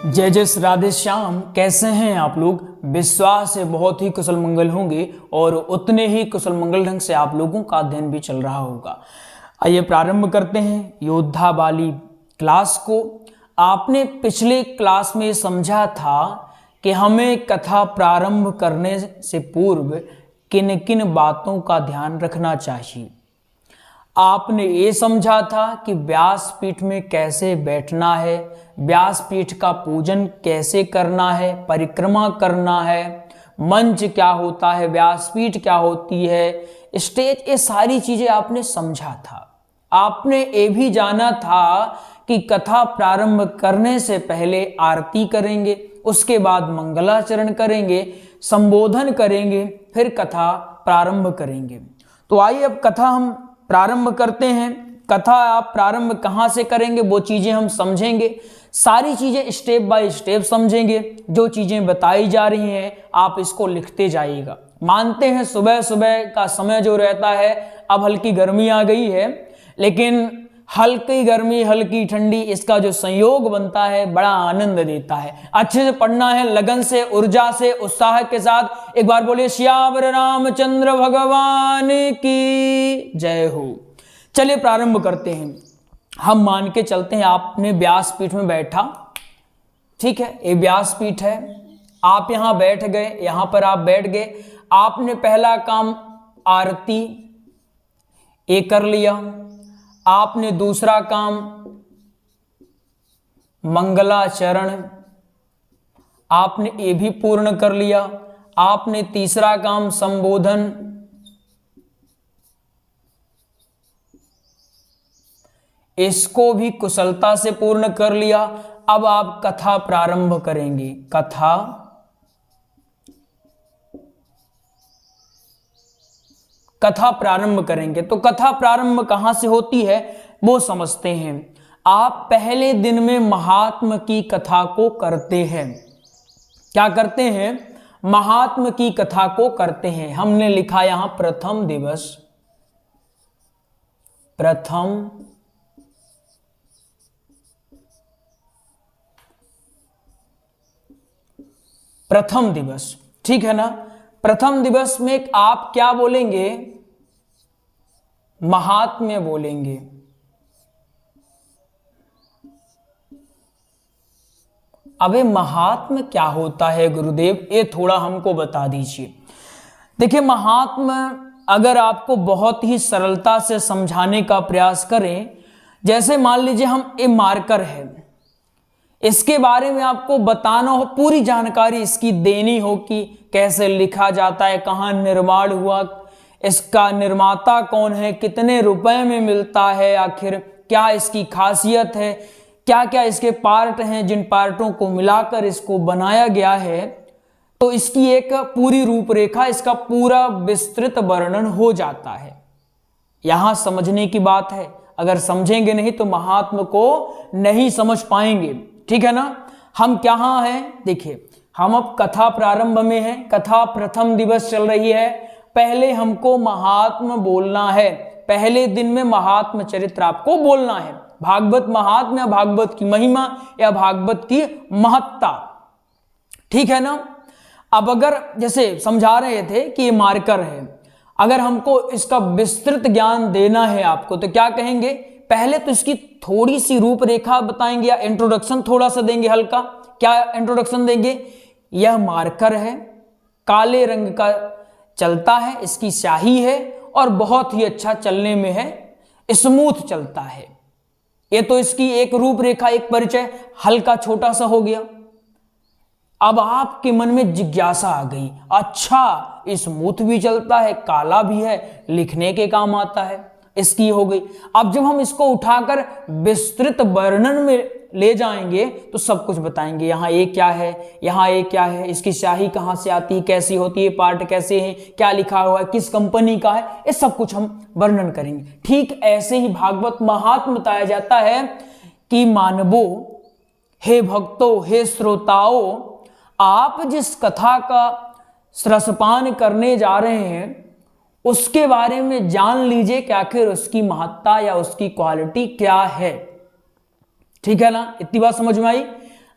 जय जय श्री राधे श्याम। कैसे हैं आप लोग? विश्वास है बहुत ही कुशल मंगल होंगे और उतने ही कुशल मंगल ढंग से आप लोगों का अध्ययन भी चल रहा होगा। आइए प्रारंभ करते हैं योद्धा वाली क्लास को। आपने पिछले क्लास में समझा था कि हमें कथा प्रारंभ करने से पूर्व किन किन बातों का ध्यान रखना चाहिए। आपने ये समझा था कि व्यासपीठ में कैसे बैठना है, व्यासपीठ का पूजन कैसे करना है, परिक्रमा करना है, मंच क्या होता है, व्यासपीठ क्या होती है, स्टेज, ये सारी चीजें आपने समझा था। आपने ये भी जाना था कि कथा प्रारंभ करने से पहले आरती करेंगे, उसके बाद मंगलाचरण करेंगे, संबोधन करेंगे, फिर कथा प्रारंभ करेंगे। तो आइए अब कथा हम प्रारंभ करते हैं। कथा आप प्रारंभ कहाँ से करेंगे वो चीजें हम समझेंगे, सारी चीजें स्टेप बाय स्टेप समझेंगे। जो चीजें बताई जा रही हैं आप इसको लिखते जाइएगा। मानते हैं सुबह सुबह का समय जो रहता है, अब हल्की गर्मी आ गई है, लेकिन हल्की गर्मी हल्की ठंडी इसका जो संयोग बनता है बड़ा आनंद देता है। अच्छे से पढ़ना है, लगन से, ऊर्जा से, उत्साह के साथ। एक बार बोलिए श्यावर रामचंद्र भगवान की जय हो। चलिए प्रारंभ करते हैं। हम मान के चलते हैं आपने व्यासपीठ में बैठा, ठीक है, ये व्यासपीठ है, आप यहां बैठ गए, यहां पर आप बैठ गए। आपने पहला काम आरती ये कर लिया, आपने दूसरा काम मंगलाचरण आपने ये भी पूर्ण कर लिया, आपने तीसरा काम संबोधन, इसको भी कुशलता से पूर्ण कर लिया। अब आप कथा प्रारंभ करेंगे। कथा प्रारंभ करेंगे। तो कथा प्रारंभ कहां से होती है वो समझते हैं। आप पहले दिन में महात्म की कथा को करते हैं। क्या करते हैं? महात्म की कथा को करते हैं। हमने लिखा यहां प्रथम दिवस, प्रथम दिवस, ठीक है ना। प्रथम दिवस में आप क्या बोलेंगे? महात्म्य बोलेंगे। अबे महात्म्य क्या होता है गुरुदेव, ये थोड़ा हमको बता दीजिए। देखिए महात्म्य अगर आपको बहुत ही सरलता से समझाने का प्रयास करें, जैसे मान लीजिए हम ये मार्कर है, इसके बारे में आपको बताना हो, पूरी जानकारी इसकी देनी हो कि कैसे लिखा जाता है, कहाँ निर्माण हुआ, इसका निर्माता कौन है, कितने रुपए में मिलता है, आखिर क्या इसकी खासियत है, क्या क्या इसके पार्ट हैं, जिन पार्टों को मिलाकर इसको बनाया गया है, तो इसकी एक पूरी रूपरेखा, इसका पूरा विस्तृत वर्णन हो जाता है। यहां समझने की बात है, अगर समझेंगे नहीं तो महात्म को नहीं समझ पाएंगे, ठीक है ना। हम कहाँ हैं? देखिए हम अब कथा प्रारंभ में हैं, कथा प्रथम दिवस चल रही है। पहले हमको महात्म बोलना है, पहले दिन में महात्म चरित्र आपको बोलना है। भागवत महात्म या भागवत की महिमा या भागवत की महत्ता, ठीक है ना। अब अगर जैसे समझा रहे थे कि ये मार्कर है, अगर हमको इसका विस्तृत ज्ञान देना है आपको तो क्या कहेंगे? पहले तो इसकी थोड़ी सी रूपरेखा बताएंगे या इंट्रोडक्शन थोड़ा सा देंगे हल्का। क्या इंट्रोडक्शन देंगे? यह मार्कर है, काले रंग का चलता है, इसकी स्याही है और बहुत ही अच्छा चलने में है, स्मूथ चलता है। ये तो इसकी एक रूपरेखा, एक परिचय हल्का छोटा सा हो गया। अब आपके मन में जिज्ञासा आ गई, अच्छा स्मूथ भी चलता है, काला भी है, लिखने के काम आता है, इसकी हो गई। अब जब हम इसको उठाकर विस्तृत वर्णन में ले जाएंगे तो सब कुछ बताएंगे। यहाँ ये क्या है, यहाँ ये क्या है, इसकी स्याही कहाँ से आती है, कैसी होती है, पार्ट कैसे हैं, क्या लिखा हुआ है, किस कंपनी का है, ये सब कुछ हम वर्णन करेंगे। ठीक ऐसे ही भागवत महात्म्य बताया जाता है कि मानवो, हे भक्तों, हे श्रोताओं, आप जिस कथा का रसपान करने जा रहे हैं उसके बारे में जान लीजिए कि आखिर उसकी महत्ता या उसकी क्वालिटी क्या है, ठीक है ना। इतनी बात समझ में आई।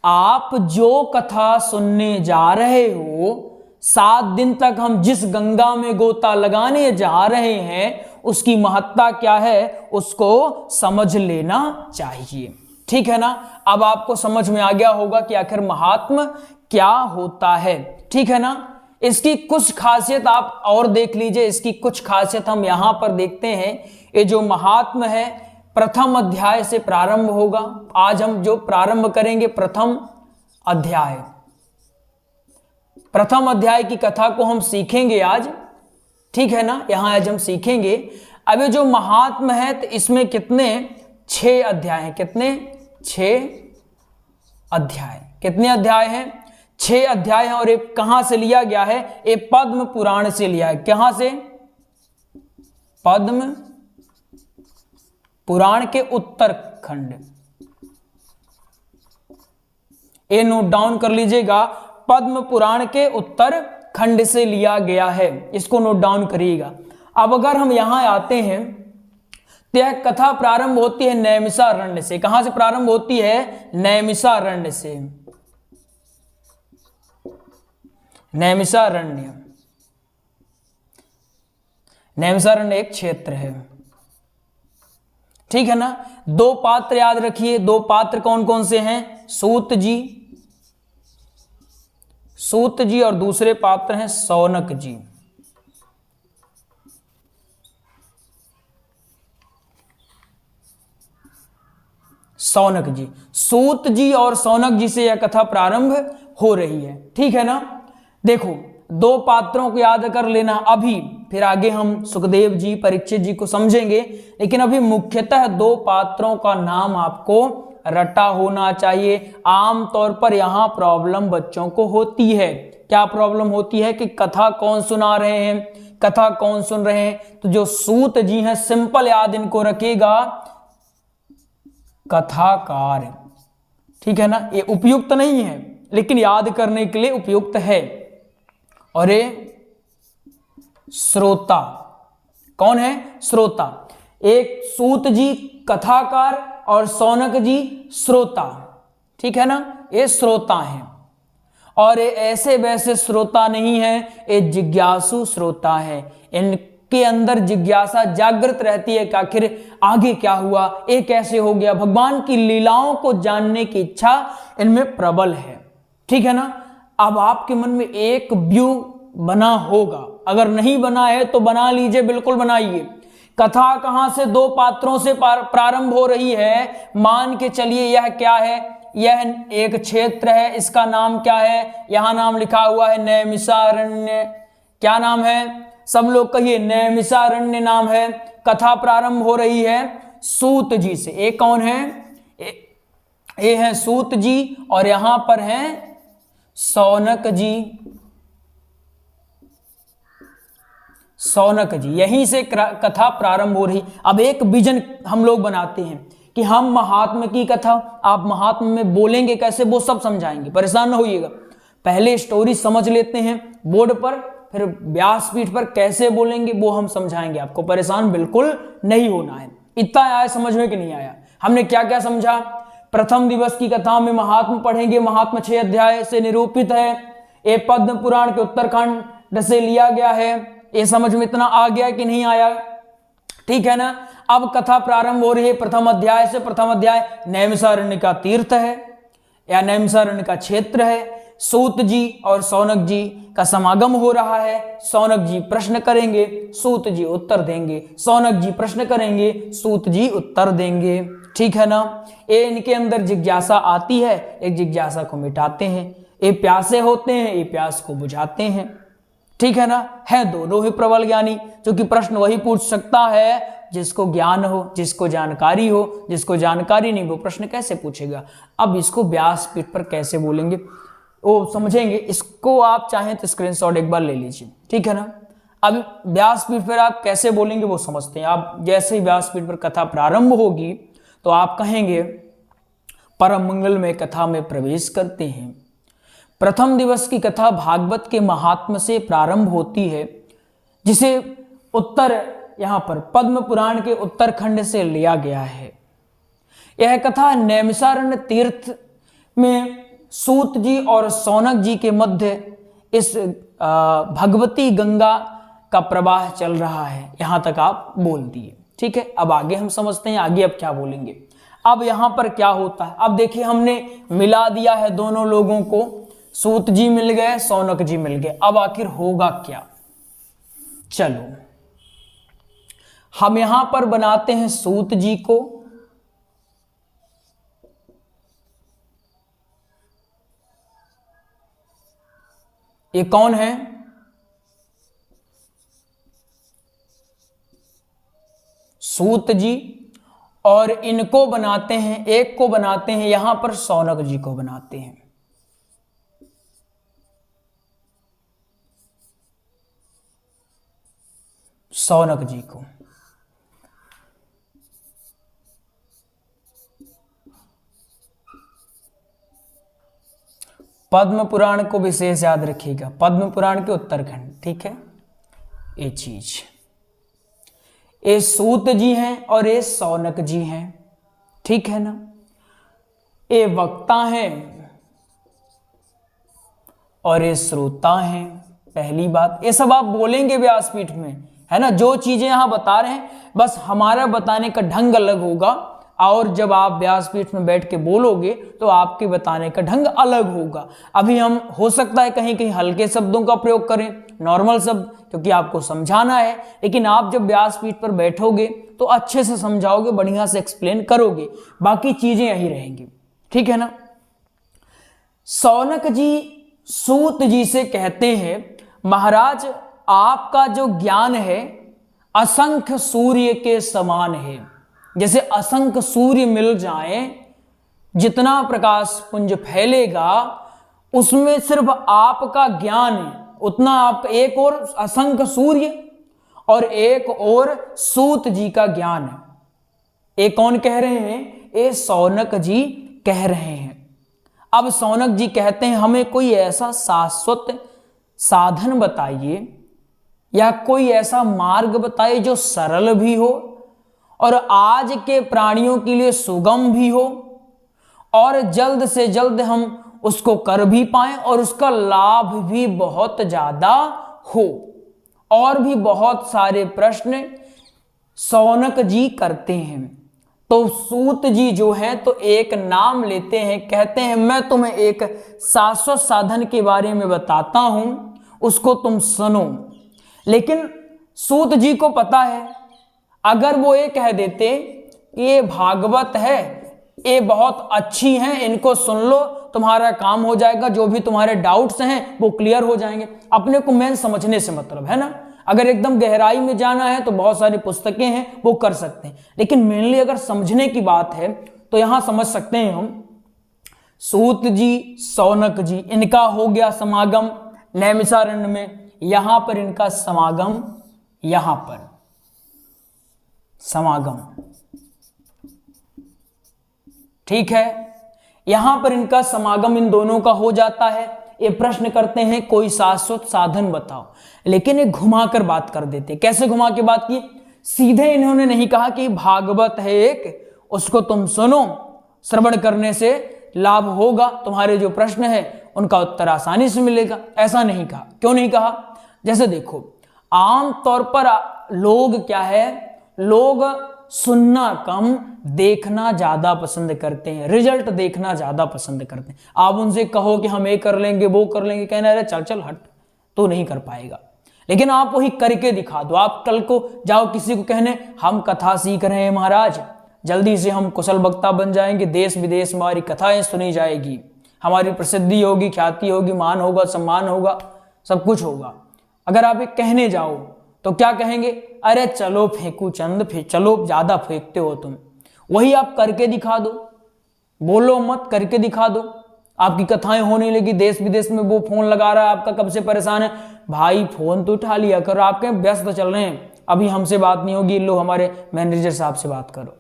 आप जो कथा सुनने जा रहे हो, 7 दिन तक हम जिस गंगा में गोता लगाने जा रहे हैं उसकी महत्ता क्या है, उसको समझ लेना चाहिए। ठीक है ना। अब आपको समझ में आ गया होगा कि आखिर महात्म क्या होता है। ठीक है ना। इसकी कुछ खासियत आप और देख लीजिए। इसकी कुछ खासियत हम यहां पर देखते हैं। ये जो महात्म है प्रथम अध्याय से प्रारंभ होगा। आज हम जो प्रारंभ करेंगे प्रथम अध्याय, प्रथम अध्याय की कथा को हम सीखेंगे आज। ठीक है ना। यहां आज हम सीखेंगे। अब ये जो महात्म है तो इसमें कितने 6 अध्याय हैं। कितने 6 अध्याय। कितने अध्याय हैं 6 अध्याय हैं। और ये कहां से लिया गया है, ये पद्म पुराण से लिया है। कहां से, पद्म पुराण के उत्तरखंड। ये नोट डाउन कर लीजिएगा, पद्म पुराण के उत्तरखंड से लिया गया है। इसको नोट डाउन करिएगा। अब अगर हम यहां आते हैं तो यह कथा प्रारंभ होती है नैमिषारण्य से। कहां से प्रारंभ होती है, नैमिषारण्य से। नैमिषारण्य, नैमिषारण्य एक क्षेत्र है। ठीक है ना। 2 पात्र याद रखिए। 2 पात्र कौन कौन से हैं, सूत जी, सूत जी, और दूसरे पात्र हैं सौनक जी। सौनक जी, सूत जी और सौनक जी से यह कथा प्रारंभ हो रही है। ठीक है ना। देखो 2 पात्रों को याद कर लेना अभी, फिर आगे हम सुखदेव जी परीक्षित जी को समझेंगे। लेकिन अभी मुख्यतः 2 पात्रों का नाम आपको रटा होना चाहिए। आमतौर पर यहां प्रॉब्लम बच्चों को होती है। क्या प्रॉब्लम होती है कि कथा कौन सुना रहे हैं, कथा कौन सुन रहे हैं। तो जो सूत जी हैं सिंपल याद इनको रखेगा, कथाकार। ठीक है ना। ये उपयुक्त नहीं है लेकिन याद करने के लिए उपयुक्त है। और ये श्रोता कौन है, श्रोता। एक सूत जी कथाकार और सौनक जी श्रोता। ठीक है ना। ये श्रोता हैं। और ये ऐसे वैसे श्रोता नहीं है, ये जिज्ञासु श्रोता है। इनके अंदर जिज्ञासा जागृत रहती है कि आखिर आगे क्या हुआ, ये कैसे हो गया। भगवान की लीलाओं को जानने की इच्छा इनमें प्रबल है। ठीक है ना। अब आपके मन में एक व्यू बना होगा, अगर नहीं बना है तो बना लीजिए, बिल्कुल बनाइए। कथा कहां से, 2 पात्रों से प्रारंभ हो रही है। मान के चलिए यह क्या है, यह एक क्षेत्र है। इसका नाम क्या है, यहां नाम लिखा हुआ है नैमिषारण्य। क्या नाम है, सब लोग कहिए, नैमिषारण्य नाम है। कथा प्रारंभ हो रही है सूत जी से। एक कौन है, ये है सूत जी और यहां पर हैं सौनक जी। सौनक जी, यहीं से कथा प्रारंभ हो रही। अब एक विजन हम लोग बनाते हैं कि हम महात्मा की कथा, आप महात्मा में बोलेंगे कैसे वो सब समझाएंगे, परेशान ना होइएगा। पहले स्टोरी समझ लेते हैं बोर्ड पर, फिर व्यासपीठ पर कैसे बोलेंगे वो हम समझाएंगे आपको। परेशान बिल्कुल नहीं होना है। इतना आया समझ में कि नहीं आया। हमने क्या क्या समझा। प्रथम दिवस की कथा में महात्मा पढ़ेंगे। महात्मा 6 अध्याय से निरूपित है। ये पद्म पुराण के उत्तरखंड से लिया गया है। ये समझ में इतना आ गया कि नहीं आया। ठीक है ना। अब कथा प्रारंभ हो रही है प्रथम अध्याय से। प्रथम अध्याय नैमिषारण्य का तीर्थ है या नैमिषारण्य का क्षेत्र है। सूत जी और सौनक जी का समागम हो रहा है। सौनक जी प्रश्न करेंगे, सूत जी उत्तर देंगे। सौनक जी प्रश्न करेंगे, सूत जी उत्तर देंगे। ठीक है ना। ये इनके अंदर जिज्ञासा आती है, एक जिज्ञासा को मिटाते हैं। ये प्यासे होते हैं, ये प्यास को बुझाते हैं। ठीक है ना। है दोनों ही प्रबल ज्ञानी, क्योंकि प्रश्न वही पूछ सकता है जिसको ज्ञान हो, जिसको जानकारी हो। जिसको जानकारी नहीं वो प्रश्न कैसे पूछेगा। अब इसको व्यासपीठ पर कैसे बोलेंगे वो समझेंगे। इसको आप चाहें तो स्क्रीनशॉट एक बार ले लीजिए। ठीक है ना। अब व्यासपीठ पर आप कैसे बोलेंगे वो समझते हैं। आप जैसे ही व्यासपीठ पर कथा प्रारंभ होगी तो आप कहेंगे, परम मंगल में कथा में प्रवेश करते हैं। प्रथम दिवस की कथा भागवत के महात्म से प्रारंभ होती है, जिसे उत्तर यहां पर पद्म पुराण के उत्तरखंड से लिया गया है। यह कथा नैमिषारण्य तीर्थ में सूत जी और शौनक जी के मध्य इस भगवती गंगा का प्रवाह चल रहा है। यहां तक आप बोल दिए, ठीक है। अब आगे हम समझते हैं, आगे अब क्या बोलेंगे। अब यहां पर क्या होता है, अब देखिए हमने मिला दिया है दोनों लोगों को, सूत जी मिल गए, शौनक जी मिल गए। अब आखिर होगा क्या, चलो हम यहां पर बनाते हैं सूत जी को, ये कौन है, सूत जी, और इनको बनाते हैं, एक को बनाते हैं यहां पर शौनक जी को बनाते हैं। शौनक जी को पद्म पुराण को विशेष याद रखिएगा, पद्म पुराण के उत्तरखंड, ठीक है। ये चीज, ये सूत जी हैं और ये शौनक जी हैं, ठीक है ना। ये वक्ता हैं और ये श्रोता हैं। पहली बात, ये सब आप बोलेंगे व्यासपीठ में, है ना। जो चीजें यहां बता रहे हैं बस हमारा बताने का ढंग अलग होगा, और जब आप व्यासपीठ में बैठ के बोलोगे तो आपके बताने का ढंग अलग होगा। अभी हम हो सकता है कहीं कहीं हल्के शब्दों का प्रयोग करें, नॉर्मल शब्द, क्योंकि आपको समझाना है। लेकिन आप जब व्यासपीठ पर बैठोगे तो अच्छे से समझाओगे, बढ़िया से एक्सप्लेन करोगे, बाकी चीजें यही रहेंगी, ठीक है ना। शौनक जी सूत जी से कहते हैं, महाराज आपका जो ज्ञान है असंख्य सूर्य के समान है। जैसे असंख्य सूर्य मिल जाए, जितना प्रकाश पुंज फैलेगा उसमें सिर्फ आपका ज्ञान है उतना, आप एक और असंख्य सूर्य और एक और सूत जी का ज्ञान है। ये कौन कह रहे हैं, ये शौनक जी कह रहे हैं। अब शौनक जी कहते हैं हमें कोई ऐसा शाश्वत साधन बताइए या कोई ऐसा मार्ग बताइए जो सरल भी हो और आज के प्राणियों के लिए सुगम भी हो और जल्द से जल्द हम उसको कर भी पाएं और उसका लाभ भी बहुत ज्यादा हो। और भी बहुत सारे प्रश्न शौनक जी करते हैं। तो सूत जी जो है तो एक नाम लेते हैं, कहते हैं मैं तुम्हें एक शाश्वत साधन के बारे में बताता हूं, उसको तुम सुनो। लेकिन सूत जी को पता है, अगर वो ये कह देते ये भागवत है, ये बहुत अच्छी हैं, इनको सुन लो, तुम्हारा काम हो जाएगा, जो भी तुम्हारे डाउट्स हैं वो क्लियर हो जाएंगे। अपने को मेन समझने से मतलब है ना। अगर एकदम गहराई में जाना है तो बहुत सारी पुस्तकें हैं वो कर सकते हैं, लेकिन मेनली अगर समझने की बात है तो यहां समझ सकते हैं हम। सूत जी शौनक जी, इनका हो गया समागम नैमिषारण्य में, यहां पर इनका समागम, यहां पर समागम, ठीक है। यहां पर इनका समागम इन दोनों का हो जाता है। ये प्रश्न करते हैं कोई शाश्वत साधन बताओ, लेकिन ये घुमाकर बात कर देते। कैसे घुमा के बात की, सीधे इन्होंने नहीं कहा कि भागवत है एक, उसको तुम सुनो, श्रवण करने से लाभ होगा, तुम्हारे जो प्रश्न है उनका उत्तर आसानी से मिलेगा, ऐसा नहीं कहा। क्यों नहीं कहा, जैसे देखो आम तौर पर लोग क्या है, लोग सुनना कम देखना ज्यादा पसंद करते हैं, रिजल्ट देखना ज्यादा पसंद करते हैं। आप उनसे कहो कि हम ये कर लेंगे वो कर लेंगे, कहना अरे चल चल हट, तो नहीं कर पाएगा। लेकिन आप वही करके दिखा दो। आप कल को जाओ किसी को कहने हम कथा सीख रहे हैं महाराज, जल्दी से हम कुशल वक्ता बन जाएंगे, देश विदेश में हमारी कथाएं सुनी जाएगी, हमारी प्रसिद्धि होगी, ख्याति होगी, मान होगा, सम्मान होगा, सब कुछ होगा। अगर आप एक कहने जाओ तो क्या कहेंगे, अरे चलो फेंकू चंद, चलो ज्यादा फेंकते हो तुम। वही आप करके दिखा दो, बोलो मत, करके दिखा दो, आपकी कथाएं होने लगी। देश विदेश में वो फोन लगा रहा है, आपका कब से परेशान है, भाई फोन तो उठा लिया करो, आपके व्यस्त चल रहे हैं, अभी हमसे बात नहीं होगी, लो हमारे मैनेजर साहब से बात करो।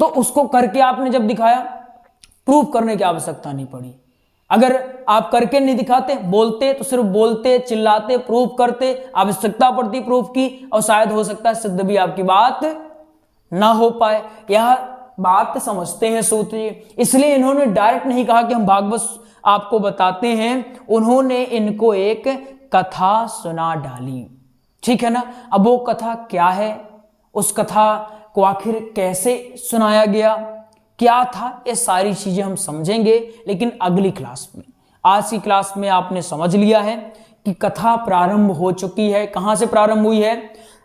तो उसको करके आपने जब दिखाया, प्रूफ करने की आवश्यकता नहीं पड़ी। अगर आप करके नहीं दिखाते, बोलते तो सिर्फ बोलते, चिल्लाते, प्रूफ करते, आवश्यकता पड़ती प्रूफ की, और शायद हो सकता है सिद्ध भी आपकी बात ना हो पाए। यह बात समझते हैं सूत जी, इसलिए इन्होंने डायरेक्ट नहीं कहा कि हम भागवत आपको बताते हैं, उन्होंने इनको एक कथा सुना डाली। ठीक है ना। अब वो कथा क्या है, उस कथा को आखिर कैसे सुनाया गया, क्या था, ये सारी चीजें हम समझेंगे लेकिन अगली क्लास में। आज की क्लास में आपने समझ लिया है कि कथा प्रारंभ हो चुकी है। कहां से प्रारंभ हुई है?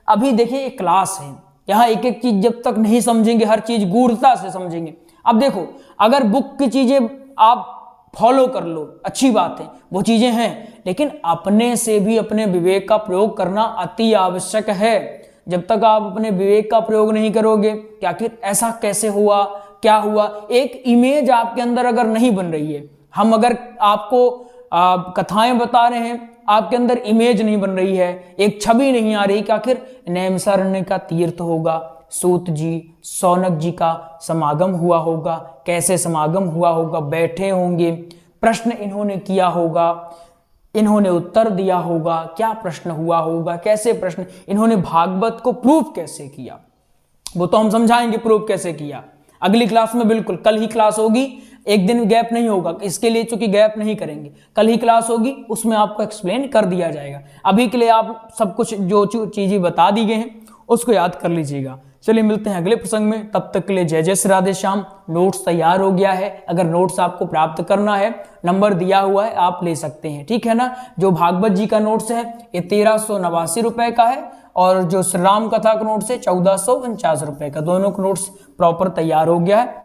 अभी देखिए एक क्लास है, यहां एक एक चीज जब तक नहीं समझेंगे, हर चीज गूढ़ता से समझेंगे। अब देखो, अगर बुक की चीजें आप फॉलो कर लो, अच्छी बात है, वो चीजें हैं, लेकिन अपने से भी अपने विवेक का प्रयोग करना अति आवश्यक है। जब तक आप अपने विवेक का प्रयोग नहीं करोगे कि आखिर ऐसा कैसे हुआ, क्या हुआ, एक इमेज आपके अंदर अगर नहीं बन रही है, हम अगर आपको कथाएं बता रहे हैं, आपके अंदर इमेज नहीं बन रही है, एक छवि नहीं आ रही कि आखिर नैमिषारण्य का तीर्थ होगा, सूत जी शौनक जी का समागम हुआ होगा, कैसे समागम हुआ होगा, बैठे होंगे, प्रश्न इन्होंने किया होगा, इन्होंने उत्तर दिया होगा, क्या प्रश्न हुआ होगा, कैसे प्रश्न, इन्होंने भागवत को प्रूफ कैसे किया, वो तो हम समझाएंगे प्रूफ कैसे किया अगली क्लास में। बिल्कुल कल ही क्लास होगी, एक दिन गैप नहीं होगा, इसके लिए चूंकि गैप नहीं करेंगे, कल ही क्लास होगी, उसमें आपको एक्सप्लेन कर दिया जाएगा। अभी के लिए आप सब कुछ जो चीजें बता दी गई हैं उसको याद कर लीजिएगा। चलिए मिलते हैं अगले प्रसंग में, तब तक के लिए जय जय श्री राधे श्याम। नोट्स तैयार हो गया है, अगर नोट्स आपको प्राप्त करना है, नंबर दिया हुआ है, आप ले सकते हैं। ठीक है ना। जो भागवत जी का नोट्स है ये 1389 रुपए का है, और जो श्री राम कथा का नोट्स है 1449 रुपए का। दोनों का नोट्स प्रॉपर तैयार हो गया है।